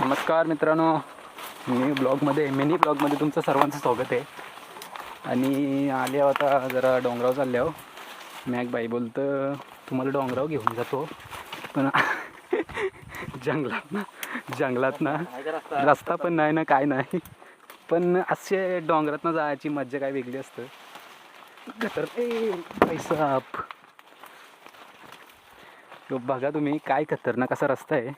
नमस्कार मित्रांनो, मिनी ब्लॉगमध्ये तुमचं सर्वांचं स्वागत आहे. आणि आले आता जरा डोंगरावर चालले आहो. मॅक बाई बोलतं तुम्हाला डोंगरावर घेऊन जातो, पण जंगलात ना रस्ता पण नाही ना काय नाही, पण असे डोंगरातनं जायची मज्जा काय वेगळी असतं. तर पैसा बघा तुम्ही काय खतरनाक असा रस्ता आहे.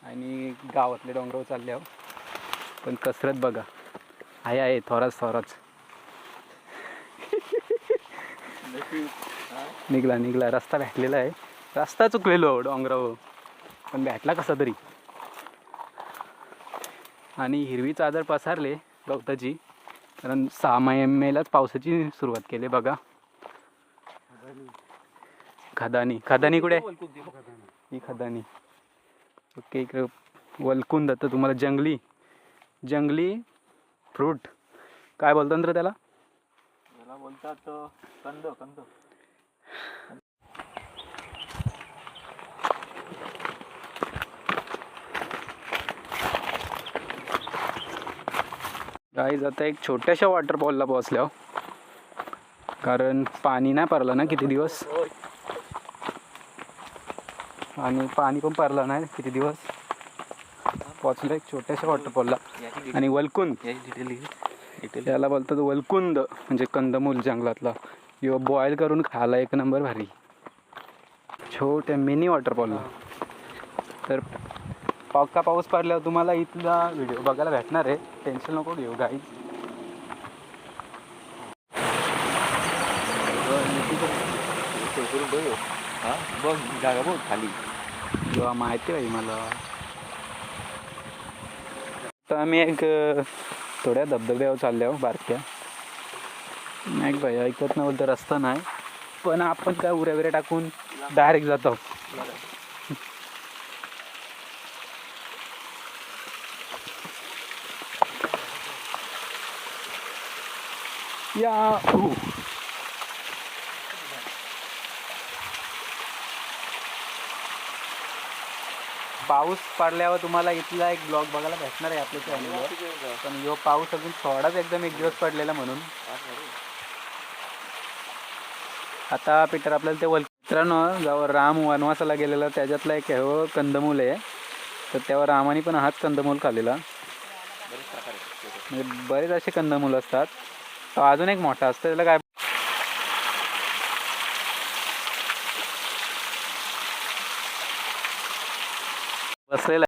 आणि गावातले डोंगरावर चालले आहो, पण कसरत बघा आहे थोराच निघला रस्ता भेटलेला आहे. रस्ता चुकलेलो डोंगरावर, पण भेटला कसा तरी. आणि हिरवी चादर पसारले गवताची, कारण 6 महिन्यालाच पावसाची सुरुवात केली बघा. खदानी कुठे ही खदानी. ओके, इकडे वलकुंद. तर तुम्हाला जंगली फ्रूट काय बोलतात रे त्याला बोलतात कंद. गाईज आता एक छोट्याशा वॉटरफॉलला पोहोचल्या, कारण पाणी नाही पडलं ना किती दिवस, आणि पाणी पण पडलं नाही किती दिवस. पोचलं एक छोट्याशा वॉटरफॉलला. आणि वलकुंद याला बोलतात वलकुंद, म्हणजे कंदमूल जंगलातला. किंवा बॉईल करून खायला एक नंबर भारी, छोट्या मिनी वॉटरफॉलला. तर पाऊस पडल्यावर तुम्हाला इथला व्हिडिओ बघायला भेटणार आहे, टेन्शन नको घेऊ गाईज. बघ जागा बघ खाली, किंवा माहिती आहे मला. तर आम्ही एक थोड्या धबधब्यावर चालल्या बारक्या. नाही बाई ऐकत नाही, बोलतं रस्ता नाही, पण आपण काय उऱ्या टाकून डायरेक्ट जातो. पाऊस पडल्यावर तुम्हाला इथला एक ब्लॉग बघायला भेटणार आहे आपल्या चॅनलवर. पण ह्यो पाऊस अजून थोडाच एकदम एक दिवस पडलेला म्हणून. आता पीटर आपल्याला ते मित्रांनो, जेव्हा राम वनवासाला गेलेला त्याच्यातला एक हे कंदमूल आहे. तर तेव्हा रामाने पण हाच कंदमूल खाल्लेला. म्हणजे बरेच असे कंदमूल असतात. तो अजून एक मोठा असतं, त्याला काय बसलेला